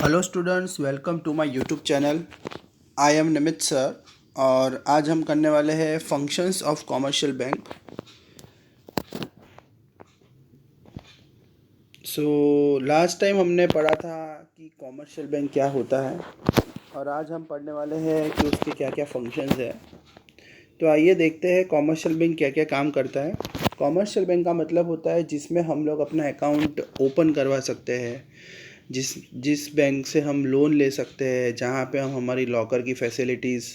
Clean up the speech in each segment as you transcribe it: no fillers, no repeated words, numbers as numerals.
Hello students, welcome to my YouTube channel. I am Nimit sir और आज हम करने वाले हैं functions of commercial bank. Last time हमने पढ़ा था कि कॉमर्शियल बैंक क्या होता है और आज हम पढ़ने वाले हैं कि उसके क्या क्या फंक्शंस है। तो आइए देखते हैं कॉमर्शियल बैंक क्या क्या काम करता है। कॉमर्शियल बैंक का मतलब होता है जिसमें हम लोग अपना अकाउंट ओपन करवा सकते हैं, जिस जिस बैंक से हम लोन ले सकते हैं, जहाँ पे हम हमारी लॉकर की फैसिलिटीज़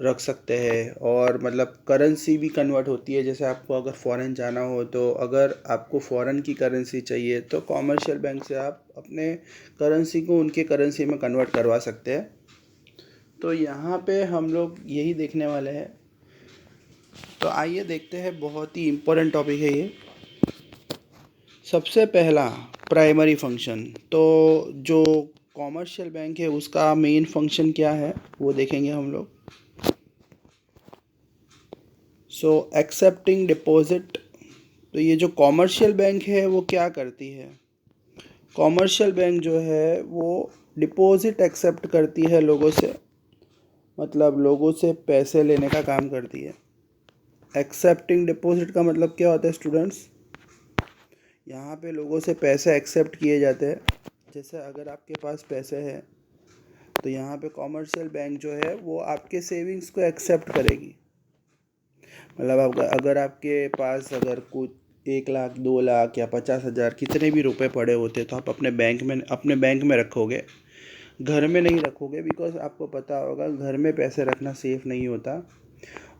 रख सकते हैं और मतलब करेंसी भी कन्वर्ट होती है। जैसे आपको अगर फ़ॉरेन जाना हो तो अगर आपको फ़ॉरेन की करेंसी चाहिए तो कॉमर्शियल बैंक से आप अपने करेंसी को उनके करेंसी में कन्वर्ट करवा सकते हैं। तो यहाँ पे हम लोग यही देखने वाले हैं। तो आइए देखते हैं, बहुत ही इम्पोर्टेंट टॉपिक है ये। सबसे पहला प्राइमरी फंक्शन। तो जो कॉमर्शियल बैंक है उसका मेन फंक्शन क्या है वो देखेंगे हम लोग। Accepting deposit. तो ये जो कॉमर्शियल बैंक है वो क्या करती है? कॉमर्शियल बैंक जो है वो डिपॉजिट एक्सेप्ट करती है लोगों से, मतलब लोगों से पैसे लेने का काम करती है। एक्सेप्टिंग डिपॉजिट का मतलब क्या होता है स्टूडेंट्स? यहाँ पे लोगों से पैसे एक्सेप्ट किए जाते हैं। जैसे अगर आपके पास पैसे हैं तो यहाँ पे कॉमर्शियल बैंक जो है वो आपके सेविंग्स को एक्सेप्ट करेगी। मतलब अगर आपके पास अगर कुछ 1 लाख 2 लाख या 50,000 कितने भी रुपए पड़े होते तो आप अपने बैंक में रखोगे, घर में नहीं रखोगे। बिकॉज आपको पता होगा घर में पैसे रखना सेफ़ नहीं होता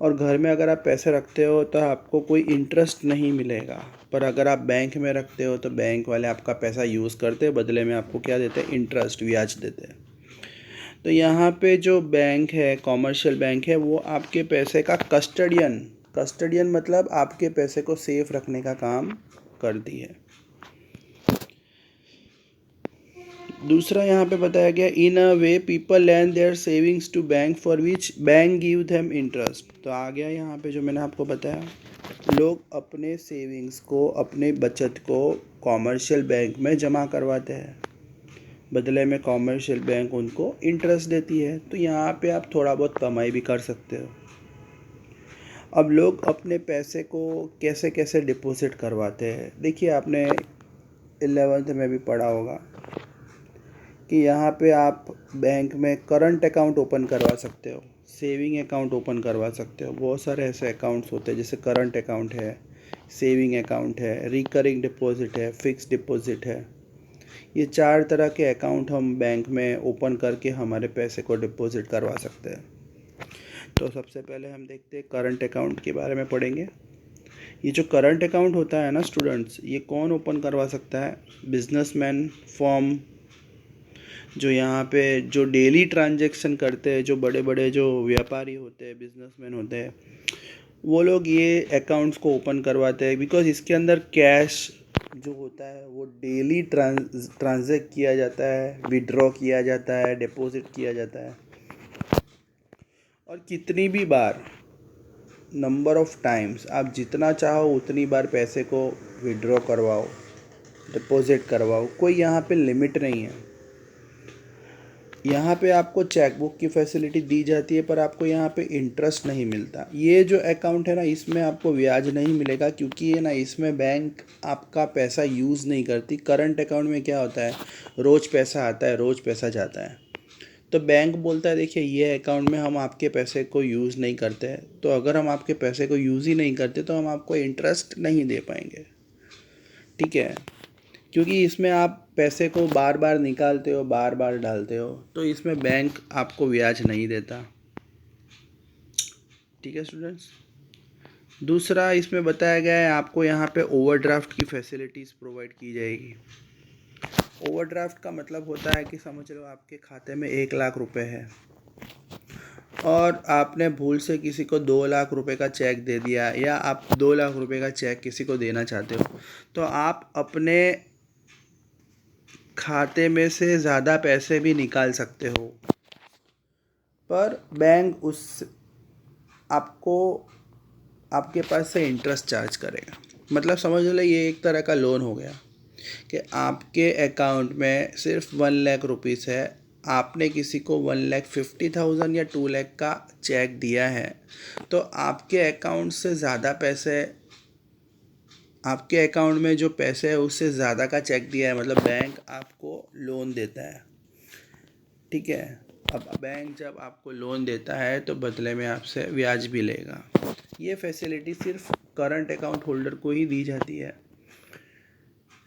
और घर में अगर आप पैसे रखते हो तो आपको कोई इंटरेस्ट नहीं मिलेगा। पर अगर आप बैंक में रखते हो तो बैंक वाले आपका पैसा यूज़ करते हैं, बदले में आपको क्या देते हैं? इंटरेस्ट, ब्याज देते हैं। तो यहाँ पे जो बैंक है, कॉमर्शियल बैंक है, वो आपके पैसे का कस्टडियन मतलब आपके पैसे को सेफ रखने का काम करती है। दूसरा यहाँ पे बताया गया, in a way people lend their savings to bank for which bank give them interest. तो आ गया यहाँ पे जो मैंने आपको बताया, लोग अपने सेविंग्स को, अपने बचत को कॉमर्शियल बैंक में जमा करवाते हैं, बदले में कॉमर्शियल बैंक उनको इंटरेस्ट देती है। तो यहाँ पे आप थोड़ा बहुत कमाई भी कर सकते हो। अब लोग अपने पैसे को कैसे कैसे डिपॉजिट करवाते हैं, देखिए आपने 11th में भी पढ़ा होगा कि यहाँ पे आप बैंक में करंट अकाउंट ओपन करवा सकते हो, सेविंग अकाउंट ओपन करवा सकते हो। बहुत सारे ऐसे अकाउंट्स होते हैं, जैसे करंट अकाउंट है, सेविंग अकाउंट है, रिकरिंग डिपॉजिट है, फिक्स डिपॉजिट है। ये 4 तरह के अकाउंट हम बैंक में ओपन करके हमारे पैसे को डिपॉजिट करवा सकते हैं। तो सबसे पहले हम देखते हैं करंट अकाउंट के बारे में पढ़ेंगे। ये जो करंट अकाउंट होता है ना स्टूडेंट्स, ये कौन ओपन करवा सकता है? बिजनेसमैन, फर्म, जो यहाँ पे जो डेली ट्रांजैक्शन करते हैं, जो बड़े बड़े जो व्यापारी होते हैं, बिजनेसमैन होते हैं, वो लोग ये अकाउंट्स को ओपन करवाते हैं। बिकॉज इसके अंदर कैश जो होता है वो डेली ट्रांजैक्ट किया जाता है, विड्रॉ किया जाता है, डिपॉजिट किया जाता है। और कितनी भी बार, नंबर ऑफ टाइम्स, आप जितना चाहो उतनी बार पैसे को विड्रॉ करवाओ, डिपॉजिट करवाओ, कोई यहाँ पे लिमिट नहीं है। यहाँ पे आपको चेकबुक की फैसिलिटी दी जाती है पर आपको यहाँ पे इंटरेस्ट नहीं मिलता। ये जो अकाउंट है ना, इसमें आपको ब्याज नहीं मिलेगा, क्योंकि ये ना, इसमें बैंक आपका पैसा यूज़ नहीं करती। करंट अकाउंट में क्या होता है, रोज़ पैसा आता है, रोज़ पैसा जाता है। तो बैंक बोलता है देखिए ये अकाउंट में हम आपके पैसे को यूज़ नहीं करते हैं, तो अगर हम आपके पैसे को यूज़ ही नहीं करते तो हम आपको इंटरेस्ट नहीं दे पाएंगे। ठीक है, क्योंकि इसमें आप पैसे को बार बार निकालते हो, बार बार डालते हो, तो इसमें बैंक आपको ब्याज नहीं देता। ठीक है स्टूडेंट्स। दूसरा इसमें बताया गया है आपको यहाँ पे ओवरड्राफ्ट की फैसिलिटीज़ प्रोवाइड की जाएगी। ओवरड्राफ्ट का मतलब होता है कि समझ लो आपके खाते में 1 लाख रुपए है और आपने भूल से किसी को 2 लाख रुपए का चेक दे दिया, या आप 2 लाख रुपए का चेक किसी को देना चाहते हो, तो आप अपने खाते में से ज़्यादा पैसे भी निकाल सकते हो, पर बैंक उस आपको आपके पास से इंटरेस्ट चार्ज करेगा। मतलब समझ लो ये एक तरह का लोन हो गया। कि आपके अकाउंट में सिर्फ 1 लाख रुपीज़ है, आपने किसी को 1,50,000 या 2 लाख का चेक दिया है, तो आपके अकाउंट से ज़्यादा पैसे, आपके अकाउंट में जो पैसे है उससे ज़्यादा का चेक दिया है, मतलब बैंक आपको लोन देता है। ठीक है। अब बैंक जब आपको लोन देता है तो बदले में आपसे ब्याज भी लेगा। ये फैसिलिटी सिर्फ करंट अकाउंट होल्डर को ही दी जाती है।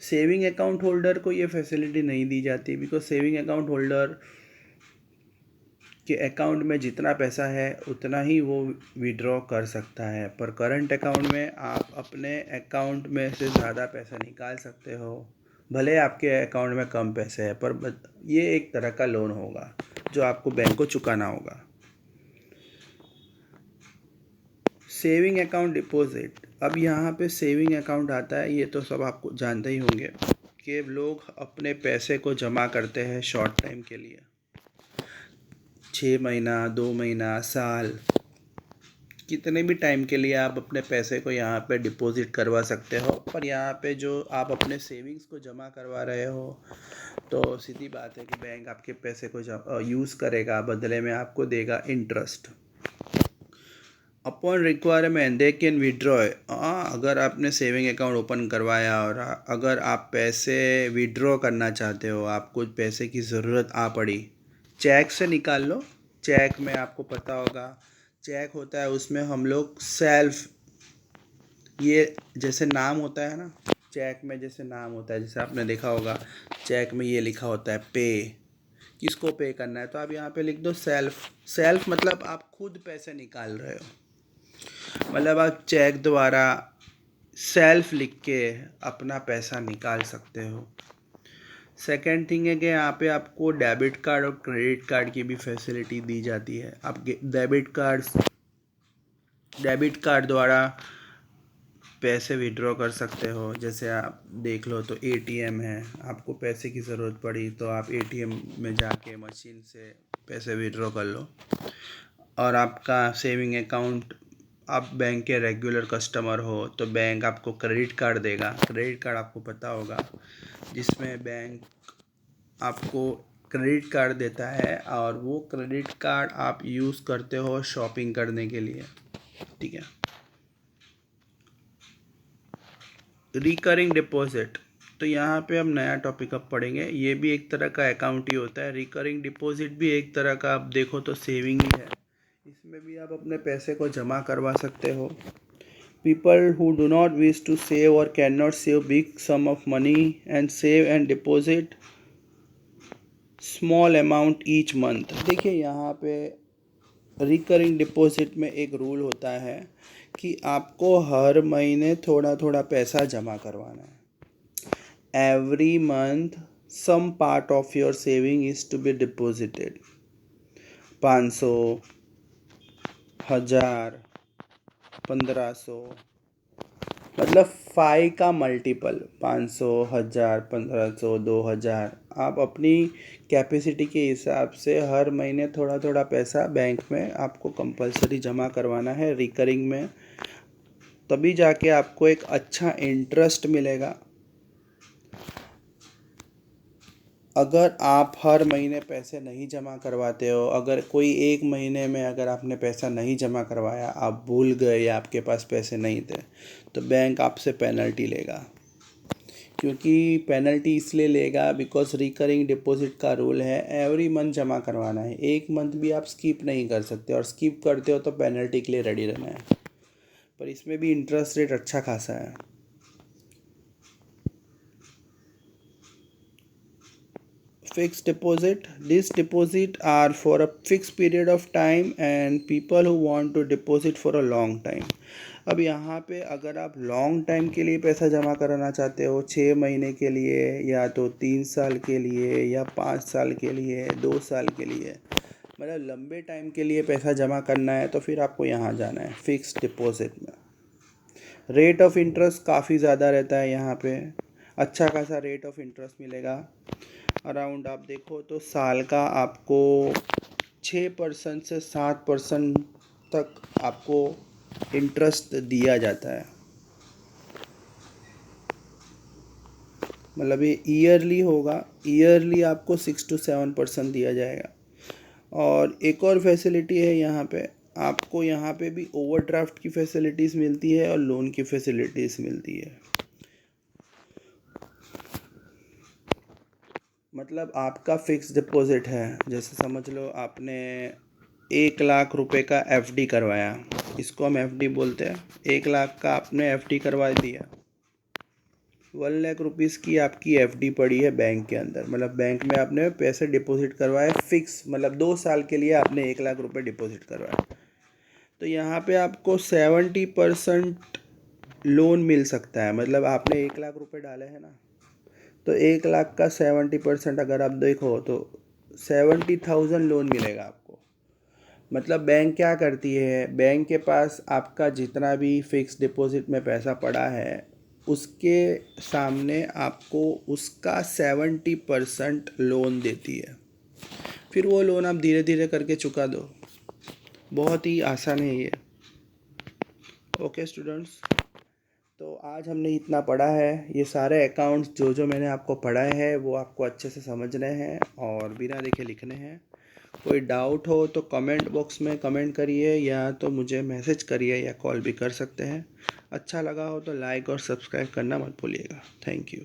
सेविंग अकाउंट होल्डर को ये फैसिलिटी नहीं दी जाती, बिकॉज सेविंग अकाउंट होल्डर के अकाउंट में जितना पैसा है उतना ही वो विड्रॉ कर सकता है, पर करंट अकाउंट में आप अपने अकाउंट में से ज़्यादा पैसा निकाल सकते हो, भले आपके अकाउंट में कम पैसे हैं, पर ये एक तरह का लोन होगा जो आपको बैंक को चुकाना होगा। सेविंग अकाउंट डिपॉजिट, अब यहाँ पे सेविंग अकाउंट आता है, ये तो सब आपको जानते ही होंगे कि लोग अपने पैसे को जमा करते हैं शॉर्ट टाइम के लिए, 6 महीना, 2 महीना, साल, कितने भी टाइम के लिए आप अपने पैसे को यहाँ पे डिपॉजिट करवा सकते हो। पर यहाँ पे जो आप अपने सेविंग्स को जमा करवा रहे हो, तो सीधी बात है कि बैंक आपके पैसे को यूज़ करेगा, बदले में आपको देगा interest. Upon requirement they can withdraw. अगर आपने सेविंग अकाउंट ओपन करवाया और अगर आप पैसे विड्रॉ करना चाहते हो, आपको पैसे की ज़रूरत आ पड़ी, चेक से निकाल लो। चेक में आपको पता होगा, चेक होता है उसमें हम लोग सेल्फ, ये जैसे नाम होता है ना, चेक में जैसे नाम होता है, जैसे आपने देखा होगा चेक में ये लिखा होता है पे, किसको पे करना है, तो आप यहाँ पे लिख दो सेल्फ। सेल्फ मतलब आप खुद पैसे निकाल रहे हो, मतलब आप चेक द्वारा सेल्फ लिख के अपना पैसा निकाल सकते हो। सेकेंड थिंग है कि यहाँ पे आपको डेबिट कार्ड और क्रेडिट कार्ड की भी फैसिलिटी दी जाती है। आप डेबिट कार्ड द्वारा पैसे विड्रॉ कर सकते हो। जैसे आप देख लो तो एटीएम है, आपको पैसे की ज़रूरत पड़ी तो आप एटीएम में जाके मशीन से पैसे विड्रॉ कर लो। और आपका सेविंग अकाउंट, आप बैंक के रेगुलर कस्टमर हो तो बैंक आपको क्रेडिट कार्ड देगा। क्रेडिट कार्ड आपको पता होगा, जिसमें बैंक आपको क्रेडिट कार्ड देता है और वो क्रेडिट कार्ड आप यूज़ करते हो शॉपिंग करने के लिए। ठीक है। रिकरिंग डिपॉजिट, तो यहाँ पे हम नया टॉपिक अब पढ़ेंगे। ये भी एक तरह का अकाउंट ही होता है। रिकरिंग डिपॉजिट भी एक तरह का, आप देखो तो सेविंग ही है। इसमें भी आप अपने पैसे को जमा करवा सकते हो। People who do not wish to save or can not save big sum of money and save and deposit small amount each month. देखिए यहाँ पे रिकरिंग डिपॉजिट में एक रूल होता है कि आपको हर महीने थोड़ा थोड़ा पैसा जमा करवाना है। Every month some part of your saving is to be deposited. 500, 1000, 1500, मतलब 5 का मल्टीपल, 500, 1000, 1500, 2000, आप अपनी कैपेसिटी के हिसाब से हर महीने थोड़ा थोड़ा पैसा बैंक में आपको कंपलसरी जमा करवाना है रिकरिंग में, तभी जाके आपको एक अच्छा इंटरेस्ट मिलेगा। अगर आप हर महीने पैसे नहीं जमा करवाते हो, अगर कोई एक महीने में अगर आपने पैसा नहीं जमा करवाया, आप भूल गए या आपके पास पैसे नहीं थे, तो बैंक आपसे पेनल्टी लेगा। क्योंकि पेनल्टी इसलिए लेगा बिकॉज रिकरिंग डिपॉजिट का रूल है एवरी मंथ जमा करवाना है। एक मंथ भी आप स्किप नहीं कर सकते, और स्किप करते हो तो पेनल्टी के लिए रेडी रहना है। पर इसमें भी इंटरेस्ट रेट अच्छा खासा है। Fixed deposit, these deposit are for a fixed period of time and people who want to deposit for a long time। अब यहाँ पे अगर आप लॉन्ग टाइम के लिए पैसा जमा कराना चाहते हो, 6 महीने के लिए या तो 3 साल के लिए या 5 साल के लिए, 2 साल के लिए, मतलब लंबे टाइम के लिए पैसा जमा करना है, तो फिर आपको यहाँ जाना है फिक्स्ड डिपॉजिट में। रेट ऑफ इंटरेस्ट काफ़ी ज़्यादा रहता है यहाँ पे, अच्छा खासा रेट ऑफ इंटरेस्ट मिलेगा। अराउंड आप देखो तो साल का आपको 6% से 7% तक आपको इंटरेस्ट दिया जाता है। मतलब ये ईयरली होगा, ईयरली आपको 6 to 7% दिया जाएगा। और एक और फैसिलिटी है यहाँ पे, आपको यहाँ पे भी ओवरड्राफ्ट की फैसिलिटीज़ मिलती है और लोन की फैसिलिटीज़ मिलती है। मतलब आपका फिक्स डिपॉजिट है, जैसे समझ लो आपने 1 लाख रुपए का एफडी करवाया, इसको हम एफडी बोलते हैं। 1 लाख का आपने एफडी करवा दिया, 1 लाख रुपीज़ की आपकी एफडी पड़ी है बैंक के अंदर, मतलब बैंक में आपने पैसे डिपॉजिट करवाए फिक्स, मतलब 2 साल के लिए आपने 1 लाख रुपए डिपॉजिट करवाए। तो यहाँ पे आपको 70% लोन मिल सकता है। मतलब आपने 1 लाख रुपए डाले हैं ना, तो 1 लाख का 70% अगर आप देखो तो 70,000 लोन मिलेगा आपको। मतलब बैंक क्या करती है, बैंक के पास आपका जितना भी फिक्स डिपॉजिट में पैसा पड़ा है उसके सामने आपको उसका 70% लोन देती है। फिर वो लोन आप धीरे धीरे करके चुका दो। बहुत ही आसान है ये। ओके स्टूडेंट्स, तो आज हमने इतना पढ़ा है। ये सारे अकाउंट्स जो जो मैंने आपको पढ़ाए हैं वो आपको अच्छे से समझने हैं और बिना देखे लिखने हैं। कोई डाउट हो तो कमेंट बॉक्स में कमेंट करिए, या तो मुझे मैसेज करिए या कॉल भी कर सकते हैं। अच्छा लगा हो तो लाइक और सब्सक्राइब करना मत भूलिएगा। Thank you.